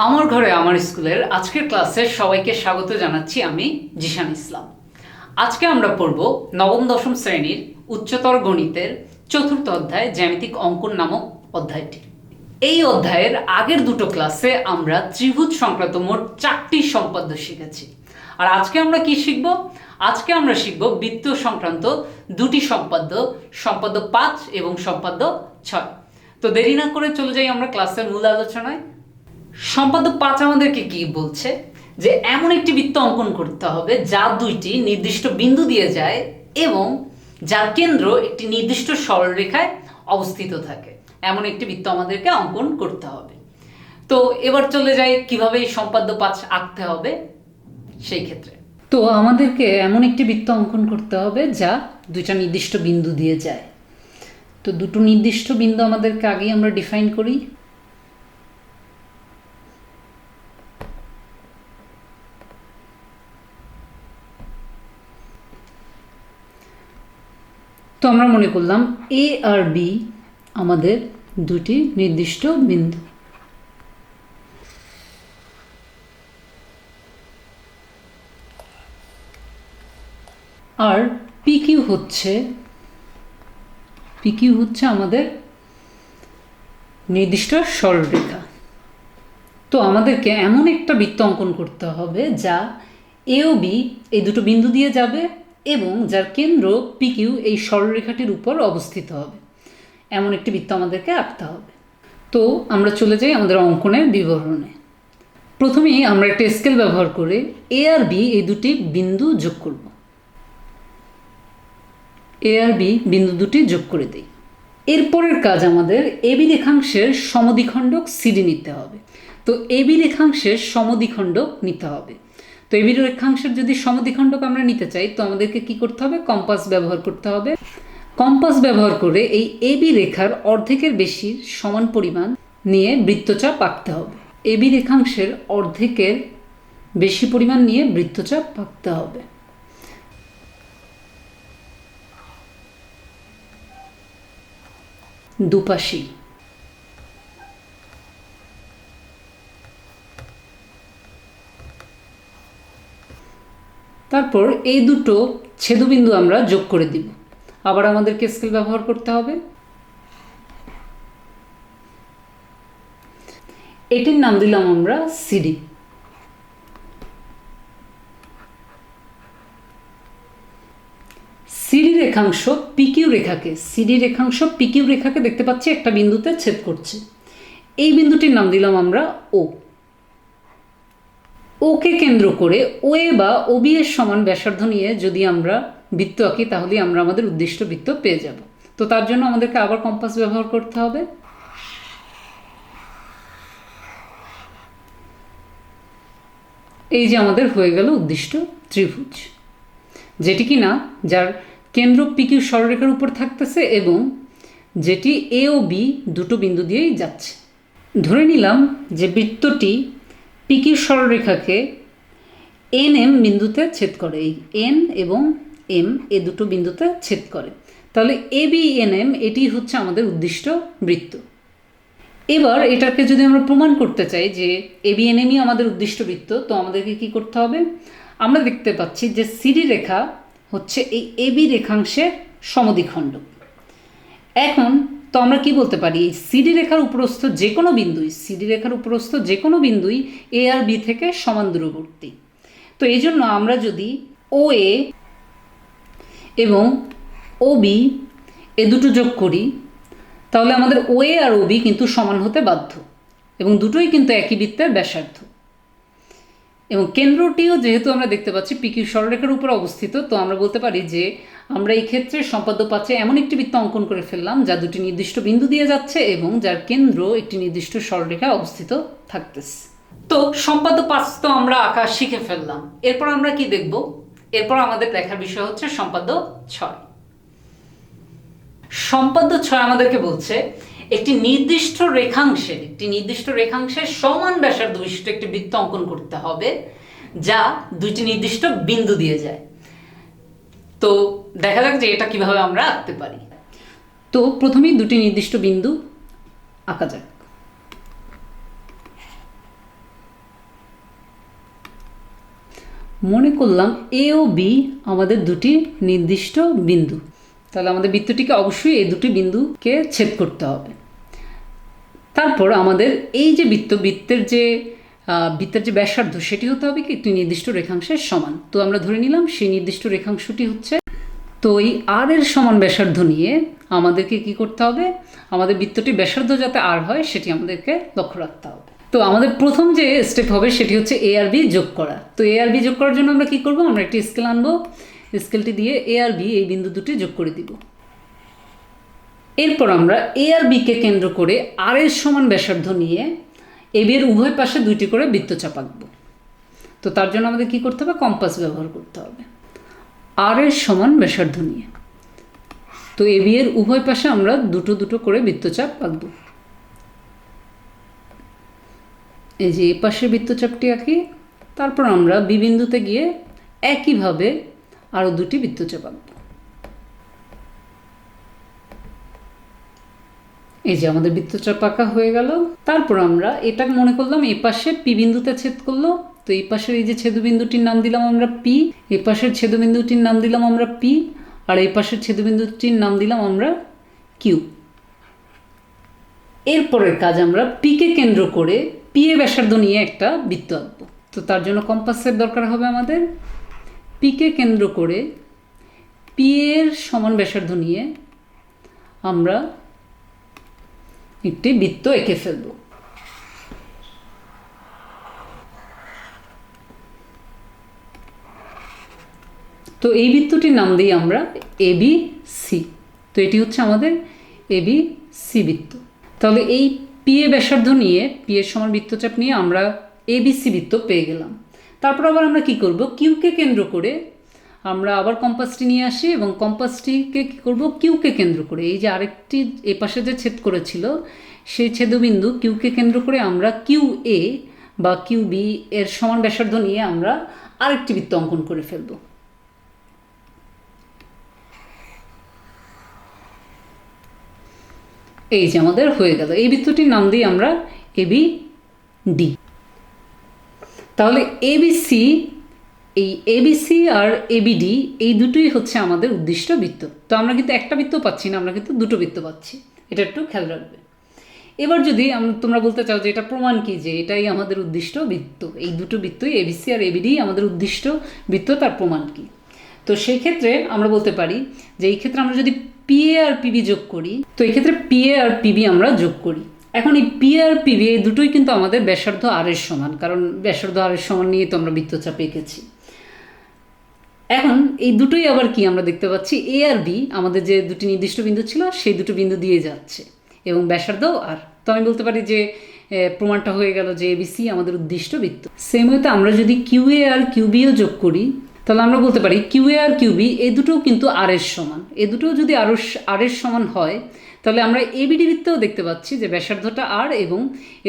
আমার ঘরে আমার স্কুলের আজকের ক্লাসে সবাইকে স্বাগত জানাচ্ছি। আমি জিশান ইসলাম। আজকে আমরা পড়ব নবম দশম শ্রেণীর উচ্চতর গণিতের চতুর্থ অধ্যায় জ্যামিতিক অঙ্কন নামক অধ্যায়টি। এই অধ্যায়ের আগের দুটো ক্লাসে আমরা ত্রিভুজ সংক্রান্ত মোট 4টি সম্পাদ্য শিখেছি। আর আজকে আমরা কি শিখব? আজকে আমরা শিখব বৃত্ত সংক্রান্ত দুটি সম্পাদ্য, সম্পাদ্য 5 এবং সম্পাদ্য 6। তো দেরি না করে চলে যাই আমরা ক্লাসের মূল আলোচনায়। সম্পাদ্য 5 আমাদেরকে কি বলছে যে এমন একটি বৃত্ত অঙ্কন করতে হবে যা দুইটি নির্দিষ্ট বিন্দু দিয়ে যায় এবং যার কেন্দ্র একটি নির্দিষ্ট সরলরেখায় অবস্থিত থাকে। এমন একটি বৃত্ত আমাদেরকে অঙ্কন করতে হবে। তো এবার চলে যাই কিভাবে এই সম্পাদ্য 5 আঁকতে হবে সেই ক্ষেত্রে। তো আমাদেরকে এমন একটি বৃত্ত অঙ্কন করতে হবে যা দুইটা নির্দিষ্ট বিন্দু দিয়ে যায়। তো দুটো নির্দিষ্ট বিন্দু আমাদেরকে আগেই আমরা ডিফাইন করি। তো আমরা মনে করলাম এ আর বি আমাদের দুটি নির্দিষ্ট বিন্দু। আর পি কিউ হচ্ছে আমাদের নির্দিষ্ট সরলরেখা। তো আমাদেরকে এমন একটা বৃত্ত অঙ্কন করতে হবে যা এ ও বি এই দুটো বিন্দু দিয়ে যাবে এবং যার কেন্দ্র পি কিউ এই সরলরেখাটির উপর অবস্থিত হবে। এমন একটি বৃত্ত আমাদেরকে আঁকতে হবে। তো আমরা চলে যাই আমাদের অঙ্কনের বিবরণে। প্রথমেই আমরা একটা স্কেল ব্যবহার করে এ আর বি এই দুটি বিন্দু যোগ করব। এ আর বি বিন্দু দুটি যোগ করে দিই। এরপরের কাজ আমাদের এবি রেখাংশের সমদ্বিখণ্ডক সিডি নিতে হবে। তো এবি রেখাংশের সমদ্বিখণ্ডক নিতে হবে। তো এবি রেখাংশের যদি সমদ্বিখণ্ডক আমরা নিতে চাই তো আমাদেরকে কি করতে হবে? কম্পাস ব্যবহার করতে হবে। কম্পাস ব্যবহার করে এই এবি রেখার অর্ধেকের বেশি সমান পরিমাণ নিয়ে বৃত্তচাপ আঁকতে হবে। এবি রেখাংশের অর্ধেকের বেশি পরিমাণ নিয়ে বৃত্তচাপ আঁকতে হবে। দুপাশি। তারপর এই দুটো ছেদবিন্দু আমরা যোগ করে দিব। আবার আমাদেরকে স্কেল ব্যবহার করতে হবে। এটির নাম দিলাম আমরা সিডি। সিডি রেখাংশ পিকিউ রেখাকে দেখতে পাচ্ছি একটা বিন্দুতে ছেদ করছে। এই বিন্দুটির নাম দিলাম আমরা ও। ওকে কেন্দ্র করে ও এ বা ওবি এর সমান ব্যাসার্ধ নিয়ে যদি আমরা বৃত্ত আঁকি তাহলে আমরা আমাদের উদ্দিষ্ট বৃত্ত পেয়ে যাব। তো তার জন্য আমাদেরকে আবার কম্পাস ব্যবহার করতে হবে। এই যে আমাদের হয়ে গেল উদ্দিষ্ট ত্রিভুজ, যেটি কি না যার কেন্দ্র পিকিউ সরলরেখার উপর থাকতেছে এবং যেটি এ ও বি দুটো বিন্দু দিয়েই যাচ্ছে। ধরে নিলাম যে বৃত্তটি পিকিউ সরলরেখাকে এন এম বিন্দুতে ছেদ করে। এই এন এবং এম এ দুটো বিন্দুতে ছেদ করে। তাহলে এ বি এন এম এটি হচ্ছে আমাদের উদ্দিষ্ট বৃত্ত। এবার এটাকে যদি আমরা প্রমাণ করতে চাই যে এ বি এন এমই আমাদের উদ্দিষ্ট বৃত্ত, তো আমাদেরকে কি করতে হবে? আমরা দেখতে পাচ্ছি যে সিডি রেখা হচ্ছে এই এ বি রেখাংশের সমদ্বিখণ্ডক। এখন তো আমরা কি বলতে পারি? এই সিডি রেখার উপরস্থ যে কোনো বিন্দুই এ আর বি থেকে সমান দূরবর্তী। তো এই জন্য আমরা যদি ও এ এবং ও বি এ দুটো যোগ করি তাহলে আমাদের ও এ আর ও বি কিন্তু সমান হতে বাধ্য এবং দুটোই কিন্তু একই বৃত্তের ব্যাসার্ধ। এবং কেন্দ্রটিও যেহেতু আমরা দেখতে পাচ্ছি পিকিউ সরলরেখার উপর অবস্থিত, তো আমরা বলতে পারি যে আমরা এই ক্ষেত্রে সম্পাদ্য 5 এমন একটি বৃত্ত অঙ্কন করে ফেললাম যা দুটি নির্দিষ্ট বিন্দু দিয়ে যাচ্ছে এবং যার কেন্দ্র একটি নির্দিষ্ট সরলরেখায় অবস্থিত থাকতেছে। তো সম্পাদ্য 5 তো আমরা আঁকা শিখে ফেললাম। এরপর আমরা কি দেখব? এরপর আমাদের দেখার বিষয় হচ্ছে সম্পাদ্য 6। সম্পাদ্য 6 আমাদেরকে বলছে একটি নির্দিষ্ট রেখাংশের সমান ব্যাসার্ধ বিশিষ্ট একটি বৃত্ত অঙ্কন করতে হবে যা দুইটি নির্দিষ্ট বিন্দু দিয়ে যায়। তো দেখা যাক যে এটা কিভাবে আমরা আঁকতে পারি। তো প্রথমেই দুটি নির্দিষ্ট বিন্দু আঁকা যাক। মনে করলাম এ ও বি আমাদের দুটি নির্দিষ্ট বিন্দু, তাহলে আমাদের বৃত্তটিকে অবশ্যই এই দুটি বিন্দুকে ছেদ করতে হবে। তারপর আমাদের এই যে বৃত্তের যে ব্যাসার্ধ সেটি হতে হবে কি একটি নির্দিষ্ট রেখাংশের সমান। তো আমরা ধরে নিলাম সেই নির্দিষ্ট রেখাংশটি হচ্ছে, তো এই আর এর সমান ব্যাসার্ধ নিয়ে আমাদেরকে কি করতে হবে, আমাদের বৃত্তটির ব্যাসার্ধ যাতে আর হয় সেটি আমাদেরকে লক্ষ্য রাখতে হবে। তো আমাদের প্রথম যে স্টেপ হবে সেটি হচ্ছে এ আর বি যোগ করা। তো এ আর বি যোগ করার জন্য আমরা কি করব, আমরা একটি স্কেল আনবো, স্কেলটি দিয়ে এ আর বি এই বিন্দু দুটি যোগ করে দিব। এরপর আমরা এ আর বিকে কেন্দ্র করে আর এর সমান ব্যাসার্ধ নিয়ে এ বি এর উভয় পাশে দুইটি করে বৃত্তচাপ আঁকবো। তো তার জন্য আমাদের কি করতে হবে, কম্পাস ব্যবহার করতে হবে আর এর সমান ব্যাসার্ধ নিয়ে। তো এ বি এর উভয় পাশে আমরা দুটো দুটো করে বৃত্তচাপ আঁকবো। এই যে এই পাশে বৃত্তচাপটি আঁকি, তারপর আমরা বি বিন্দুতে গিয়ে একইভাবে আরও দুটি বৃত্তচাপ আঁকবো। এই যে আমাদের বৃত্তচাপ আঁকা হয়ে গেল। তারপর আমরা এটা মনে করলাম এই পাশে পি বিন্দুতে ছেদ করলো, তো এই পাশের এই যে ছেদবিন্দুটির নাম দিলাম আমরা পি, এই পাশের ছেদবিন্দুটির নাম দিলাম আমরা পি, আর এই পাশের ছেদবিন্দুটির নাম দিলাম আমরা কিউ। এরপরের কাজ আমরা পিকে কেন্দ্র করে পি এ ব্যাসার্ধ নিয়ে একটা বৃত্ত আঁকবো। তো তার জন্য কম্পাসের দরকার হবে আমাদের। পিকে কেন্দ্র করে পি এর সমান ব্যাসার্ধ নিয়ে আমরা একটি বৃত্ত এঁকে ফেলব। তো এই বৃত্তটির নাম দিই আমরা এ বি সি। তো এটি হচ্ছে আমাদের এ বি সি বৃত্ত। তাহলে এই পি এ ব্যাসার্ধ নিয়ে পি এর সমান বৃত্তচাপ নিয়ে আমরা এ বি সি বৃত্ত পেয়ে গেলাম। তারপর আবার আমরা কি করব, কিউকে কেন্দ্র করে আমরা আবার কম্পাসটি নিয়ে আসি এবং কম্পাসটিকে কী করবো, কিউকে কেন্দ্র করে এই যে আরেকটি এ পাশে যে ছেদ করেছিল সেই ছেদবিন্দু কিউকে কেন্দ্র করে আমরা কিউ এ বা কিউ বি এর সমান ব্যাসার্ধ নিয়ে আমরা আরেকটি বৃত্ত অঙ্কন করে ফেলব। এই যে আমাদের হয়ে গেল, এই বৃত্তটির নাম দিই আমরা এ বি ডি। তাহলে এ বি সি, এই এবিসি আর এবিডি এই দুটোই হচ্ছে আমাদের উদ্দিষ্ট বৃত্ত। তো আমরা কিন্তু একটা বৃত্ত পাচ্ছি না, আমরা কিন্তু দুটো বৃত্ত পাচ্ছি, এটা একটু খেয়াল রাখবে। এবার যদি তোমরা বলতে চাও যে এটা প্রমাণ কি যে এটাই আমাদের উদ্দিষ্ট বৃত্ত, এই দুটো বৃত্তই এবিসি আর এবিডি আমাদের উদ্দিষ্ট বৃত্ত, তার প্রমাণ কি? তো সেই ক্ষেত্রে আমরা বলতে পারি যে এই ক্ষেত্রে আমরা যদি পিএ আর পিবি যোগ করি, তো এই ক্ষেত্রে পিএ আর পিবি আমরা যোগ করি। এখন এই পি আর পিবি এই দুটোই কিন্তু আমাদের ব্যাসার্ধ আর এর সমান, কারণ ব্যাসার্ধ আর এর সমান নিয়ে তো আমরা বৃত্তচাপ এঁকেছি। এখন এই দুটোই আবার কি আমরা দেখতে পাচ্ছি, এ আর বি আমাদের যে দুটি নির্দিষ্ট বিন্দু ছিল সেই দুটো বিন্দু দিয়ে যাচ্ছে এবং ব্যাসার্ধ আর। তো আমি বলতে পারি যে প্রমাণটা হয়ে গেল যে এবিসি আমাদের উদ্দিষ্ট বৃত্ত। সেম ওয়েতে আমরা যদি কিউএ আর কিউবিও যোগ করি তাহলে আমরা বলতে পারি কিউএ আর কিউবি এই দুটোও কিন্তু আর এর সমান। এ দুটোও যদি আর এর সমান হয় তাহলে আমরা এবিডি বৃত্তেও দেখতে পাচ্ছি যে ব্যাসার্ধটা আর এবং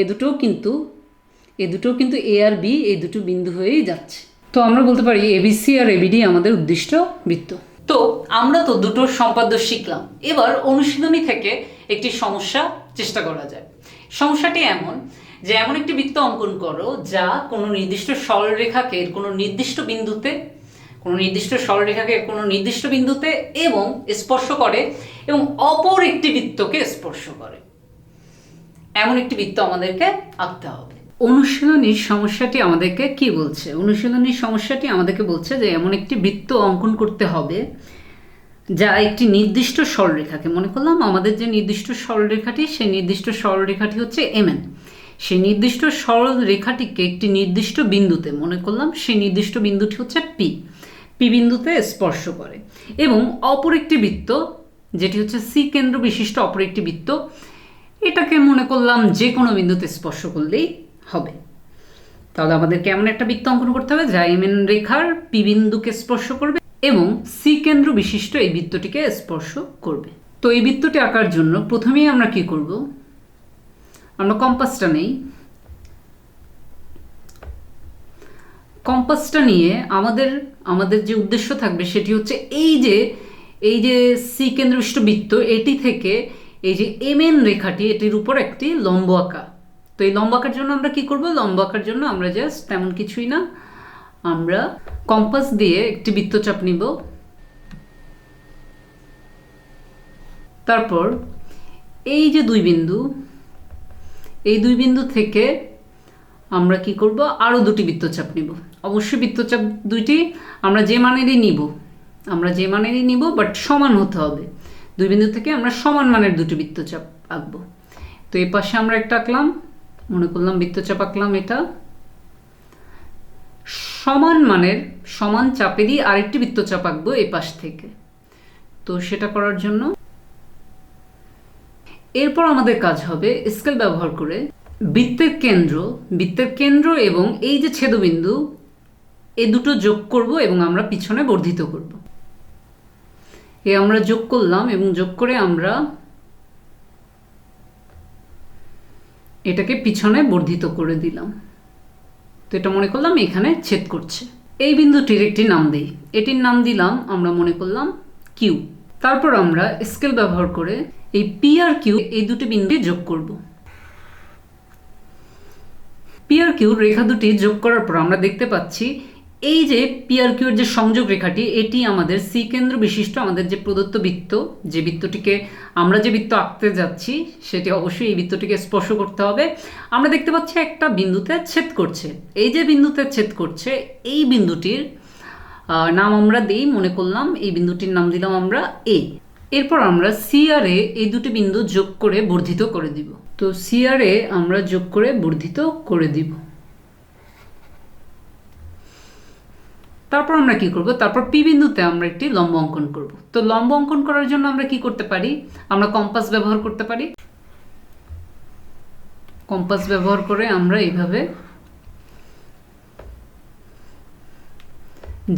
এ দুটোও কিন্তু এ আর বি এই দুটো বিন্দু হয়েই যাচ্ছে। তো আমরা বলতে পারি এবিসি আর এবিডি আমাদের উদ্দিষ্ট বৃত্ত। তো আমরা তো দুটোর সম্পাদ্য শিখলাম, এবার অনুশীলনী থেকে একটি সমস্যা চেষ্টা করা যায়। সমস্যাটি এমন যে এমন একটি বৃত্ত অঙ্কন করো যা কোনো নির্দিষ্ট সরলরেখাকে কোনো নির্দিষ্ট বিন্দুতে এবং স্পর্শ করে এবং অপর একটি বৃত্তকে স্পর্শ করে। এমন একটি বৃত্ত আমাদেরকে আঁকতে হবে। অনুশীলনীর সমস্যাটি আমাদেরকে কি বলছে? অনুশীলনীর সমস্যাটি আমাদেরকে বলছে যে এমন একটি বৃত্ত অঙ্কন করতে হবে যা একটি নির্দিষ্ট সরলরেখাকে, মনে করলাম আমাদের যে নির্দিষ্ট সরলরেখাটি সেই নির্দিষ্ট সরলরেখাটি হচ্ছে এমএন, সেই নির্দিষ্ট সরলরেখাটিকে একটি নির্দিষ্ট বিন্দুতে, মনে করলাম সেই নির্দিষ্ট বিন্দুটি হচ্ছে পি বিন্দুতে স্পর্শ করে এবং অপর একটি বৃত্ত যেটি হচ্ছে সি কেন্দ্র বিশিষ্ট অপর একটি বৃত্ত, এটাকে মনে করলাম যে কোনো বিন্দুতে স্পর্শ করলেই হবে। তাহলে আমাদের কেমন একটা বৃত্ত অঙ্কন করতে হবে যা এমএন রেখার পি বিন্দুকে স্পর্শ করবে এবং সি কেন্দ্র বিশিষ্ট এই বৃত্তটিকে স্পর্শ করবে। তো এই বৃত্তটি আঁকার জন্য প্রথমেই আমরা কি করব, আমরা কম্পাসটা নেই। কম্পাসটা নিয়ে আমাদের যে উদ্দেশ্য থাকবে সেটি হচ্ছে এই যে সি কেন্দ্র বিশিষ্ট বৃত্ত এটি থেকে এই যে এমএন রেখাটি এটির উপর একটি লম্ব আঁকা। তো এই লম্ব আঁকার জন্য আমরা কি করব, লম্ব আঁকার জন্য আমরা জাস্ট তেমন কিছুই না, আমরা কম্পাস দিয়ে একটি বৃত্তচাপ নিব। তারপর এই যে দুই বিন্দু, এই দুই বিন্দু থেকে আমরা কি করব, আরও দুটি বৃত্তচাপ নিব। অবশ্যই বৃত্তচাপ দুইটি আমরা যে মানেরই নিব, বাট সমান হতে হবে। দুই বিন্দু থেকে আমরা সমান মানের দুটি বৃত্তচাপ আঁকবো। তো এই পাশে আমরা একটা আঁকলাম, মনে করলাম বৃত্তচাপ আঁকলাম। এটা সমান মানের, সমান চাপেরই আরেকটি বৃত্তচাপ আঁকবো এই পাশ থেকে। তো সেটা করার জন্য এরপর আমাদের কাজ হবে স্কেল ব্যবহার করে বৃত্তের কেন্দ্র এবং এই যে ছেদবিন্দু, এই দুটো যোগ করব এবং আমরা পিছনে বর্ধিত করব। আমরা যোগ করলাম এবং যোগ করে আমরা এটাকে পিছনে বর্ধিত করে দিলাম। তো এটা মনে করলাম এখানে ছেদ করছে। এই বিন্দুটির একটি নাম দিই, এটির নাম দিলাম আমরা মনে করলাম কিউ। তারপর আমরা স্কেল ব্যবহার করে এই পি আর কিউ এই দুটি বিন্দু যোগ করব। পি আর কিউ রেখা দুটি যোগ করার পর আমরা দেখতে পাচ্ছি এই যে পি আর কিউ এর যে সংযোগ রেখাটি, এটি আমাদের সি কেন্দ্র বিশিষ্ট আমাদের যে প্রদত্ত বৃত্ত, যে বৃত্তটিকে আমরা যে বৃত্ত আঁকতে যাচ্ছি সেটি অবশ্যই এই বৃত্তটিকে স্পর্শ করতে হবে। আমরা দেখতে পাচ্ছি একটা বিন্দুতে ছেদ করছে। এই যে বিন্দুতে ছেদ করছে এই বিন্দুটির নাম আমরা দিই, মনে করলাম এই বিন্দুটির নাম দিলাম আমরা এ। এরপর আমরা সি আর এ এই দুটি বিন্দু যোগ করে বর্ধিত করে দিব। তো সি আর এ আমরা যোগ করে বর্ধিত করে দিব। তারপর আমরা কি করব, তারপর পি বিন্দুতে আমরা একটি লম্ব অঙ্কন করব। তো লম্ব অঙ্কন করার জন্য আমরা কি করতে পারি, আমরা কম্পাস ব্যবহার করতে পারি। কম্পাস ব্যবহার করে আমরা এইভাবে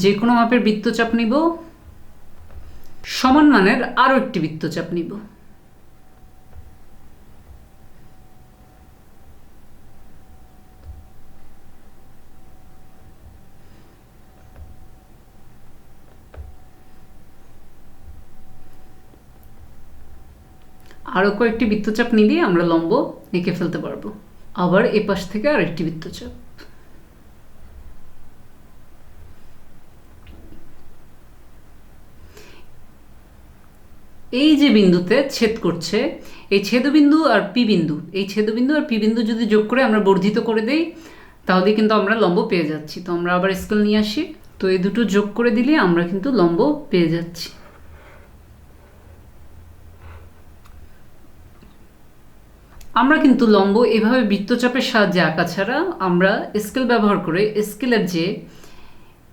যে কোনো মাপের বৃত্তচাপ নিব, সমান মানের আরো একটি বৃত্তচাপ নিব। আরো কয়েকটি বৃত্তচাপ নিলে আমরা লম্ব এঁকে ফেলতে পারবো। আবার এ পাশ থেকে আরেকটি বৃত্তচাপ। এই যে বিন্দুতে ছেদ করছে, এই ছেদবিন্দু আর পি বিন্দু, এই ছেদবিন্দু আর পি বিন্দু যদি যোগ করে আমরা বর্ধিত করে দেই তাহলে কিন্তু আমরা লম্ব পেয়ে যাচ্ছি। তো আমরা আবার স্কেল নিয়ে আসি। তো এই দুটো যোগ করে দিলে আমরা কিন্তু লম্ব পেয়ে যাচ্ছি। আমরা কিন্তু লম্ব এভাবে বৃত্তচাপের সাহায্যে আঁকা ছাড়া আমরা স্কেল ব্যবহার করে স্কেলের যে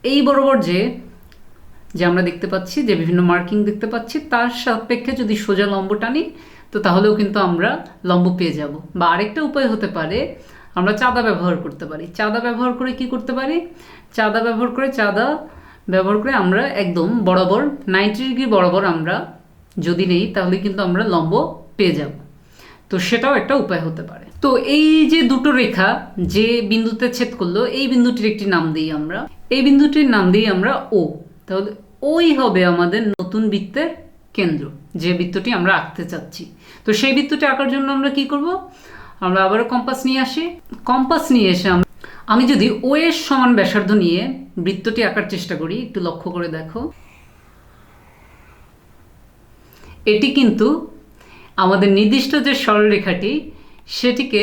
এই বরাবর যে আমরা দেখতে পাচ্ছি, যে বিভিন্ন মার্কিং দেখতে পাচ্ছি, তার সাপেক্ষে যদি সোজা লম্ব টানি তো তাহলেও কিন্তু আমরা লম্ব পেয়ে যাব। বা আরেকটা উপায় হতে পারে, আমরা চাঁদা ব্যবহার করতে পারি। চাঁদা ব্যবহার করে কি করতে পারি, চাঁদা ব্যবহার করে আমরা একদম বরাবর 90 ডিগ্রি বরাবর আমরা যদি নেই তাহলে কিন্তু আমরা লম্ব পেয়ে যাব। তো সেটাও একটা উপায় হতে পারে। তো এই যে দুটো রেখা যে বিন্দুতে ছেদ করলো, এই বিন্দুটির একটি নাম দিই আমরা, এই বিন্দুটির নাম দিই আমরা ও। তাহলে ওই হবে আমাদের নতুন বৃত্তের কেন্দ্র, যে বৃত্তটি আমরা আঁকতে চাচ্ছি। তো সেই বৃত্তটি আঁকার জন্য আমরা কি করব, আমরা আবারও কম্পাস নিয়ে আসি। কম্পাস নিয়ে এসে আমি যদি ও এর সমান ব্যাসার্ধ নিয়ে বৃত্তটি আঁকার চেষ্টা করি, একটু লক্ষ্য করে দেখো, এটি কিন্তু আমাদের নির্দিষ্ট যে সরলরেখাটি সেটিকে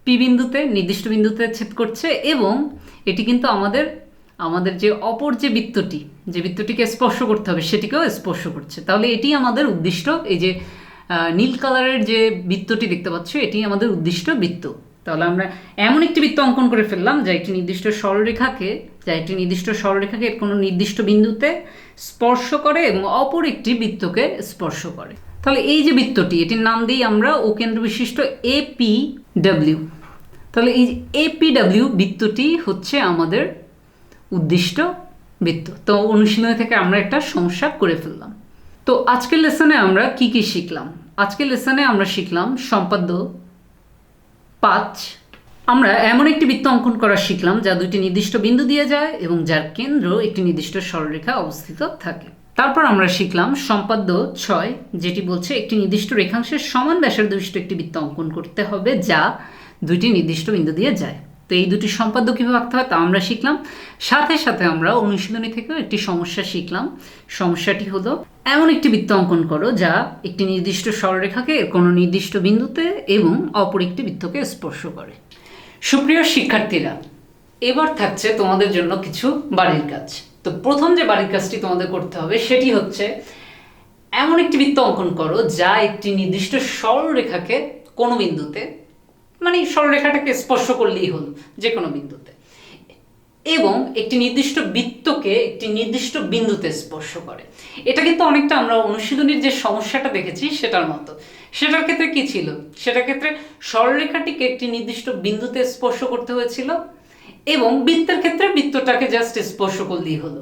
পি বিন্দুতে, নির্দিষ্ট বিন্দুতে ছেদ করছে এবং এটি কিন্তু আমাদের যে অপর যে বৃত্তটিকে স্পর্শ করতে হবে সেটিকেও স্পর্শ করছে। তাহলে এটি আমাদের উদ্দিষ্ট, এই যে নীল কালারের যে বৃত্তটি দেখতে পাচ্ছ এটি আমাদের উদ্দিষ্ট বৃত্ত। তাহলে আমরা এমন একটি বৃত্ত অঙ্কন করে ফেললাম যা একটি নির্দিষ্ট সরলরেখাকে কোনো নির্দিষ্ট বিন্দুতে স্পর্শ করে এবং অপর একটি বৃত্তকে স্পর্শ করে। তাহলে এই যে বৃত্তটি, এটির নাম দিই আমরা ও কেন্দ্র বিশিষ্ট এপিডব্লিউ। তাহলে এই এপিডব্লিউ বৃত্তটি হচ্ছে আমাদের উদ্দিষ্ট বৃত্ত। তো অনুশীলনী থেকে আমরা একটা সমস্যা করে ফেললাম। তো আজকের লেসনে আমরা কি শিখলাম, আজকের লেসনে আমরা শিখলাম সম্পাদ্য 5। আমরা এমন একটি বৃত্ত অঙ্কন করা শিখলাম যা দুইটি নির্দিষ্ট বিন্দু দিয়ে যায় এবং যার কেন্দ্র একটি নির্দিষ্ট সরলরেখা অবস্থিত থাকে। তারপর আমরা শিখলাম সম্পাদ্য 6, যেটি বলছে একটি নির্দিষ্ট রেখাংশের সমান ব্যাসার্ধ বিশিষ্ট একটি বৃত্ত অঙ্কন করতে হবে যা দুইটি নির্দিষ্ট বিন্দু দিয়ে যায়। তো এই দুটি সম্পাদ্য কীভাবে আঁকতে হয় তা আমরা শিখলাম। সাথে সাথে আমরা অনুশীলনী থেকেও একটি সমস্যা শিখলাম। সমস্যাটি হলো, এমন একটি বৃত্ত অঙ্কন করো যা একটি নির্দিষ্ট সরলরেখাকে কোনো নির্দিষ্ট বিন্দুতে এবং অপর একটি বৃত্তকে স্পর্শ করে। সুপ্রিয় শিক্ষার্থীরা, এবার থাকছে তোমাদের জন্য কিছু বাড়ির কাজ। তো প্রথম যে বাড়ির কাজটি তোমাদের করতে হবে সেটি হচ্ছে এমন একটি বৃত্ত অঙ্কন করো যা একটি নির্দিষ্ট সরলরেখাকে কোনো বিন্দুতে, মানে সরলরেখাটাকে স্পর্শ করলেই হলো যে কোনো বিন্দুতে, এবং একটি নির্দিষ্ট বৃত্তকে একটি নির্দিষ্ট বিন্দুতে স্পর্শ করে। এটা কিন্তু অনেকটা আমরা অনুশীলনীর যে সমস্যাটা দেখেছি সেটার মতো। সেটার ক্ষেত্রে কি ছিল? সেটার ক্ষেত্রে সরলরেখাটিকে একটি নির্দিষ্ট বিন্দুতে স্পর্শ করতে হয়েছিল এবং বৃত্তের ক্ষেত্রে বৃত্তটাকে জাস্ট স্পর্শ করলেই হলো।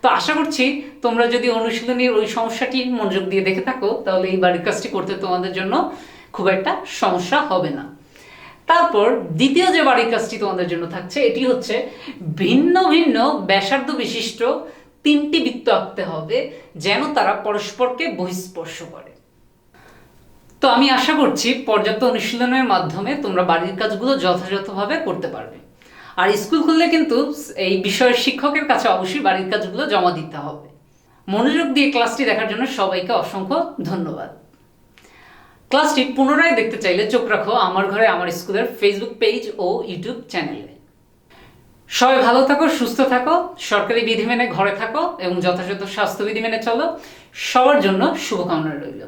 তো আশা করছি তোমরা যদি অনুশীলনীর ওই সমস্যাটি মনোযোগ দিয়ে দেখে থাকো তাহলে এই বাড়ির কাজটি করতে তোমাদের জন্য খুব একটা সমস্যা হবে না। তারপর দ্বিতীয় যে বাড়ির কাজটি তোমাদের জন্য থাকছে এটি হচ্ছে ভিন্ন ভিন্ন ব্যাসার্ধ বিশিষ্ট তিনটি বৃত্ত আঁকতে হবে যেন তারা পরস্পরকে বহিঃস্পর্শ করে। তো আমি আশা করছি পর্যাপ্ত অনুশীলনের মাধ্যমে তোমরা বাড়ির কাজগুলো যথাযথভাবে করতে পারবে। আর স্কুল খুললে কিন্তু এই বিষয়ের শিক্ষকের কাছে অবশ্যই বাড়ির কাজগুলো জমা দিতে হবে। মনোযোগ দিয়ে ক্লাসটি দেখার জন্য সবাইকে অসংখ্য ধন্যবাদ। ক্লাসটি পুনরায় দেখতে চাইলে চোখ রাখো আমার ঘরে আমার স্কুলের ফেসবুক পেজ ও ইউটিউব চ্যানেলে। সবাই ভালো থাকো, সুস্থ থাকো, সরকারি বিধি মেনে ঘরে থাকো এবং যথাযথ স্বাস্থ্যবিধি মেনে চলো। সবার জন্য শুভকামনা রইল।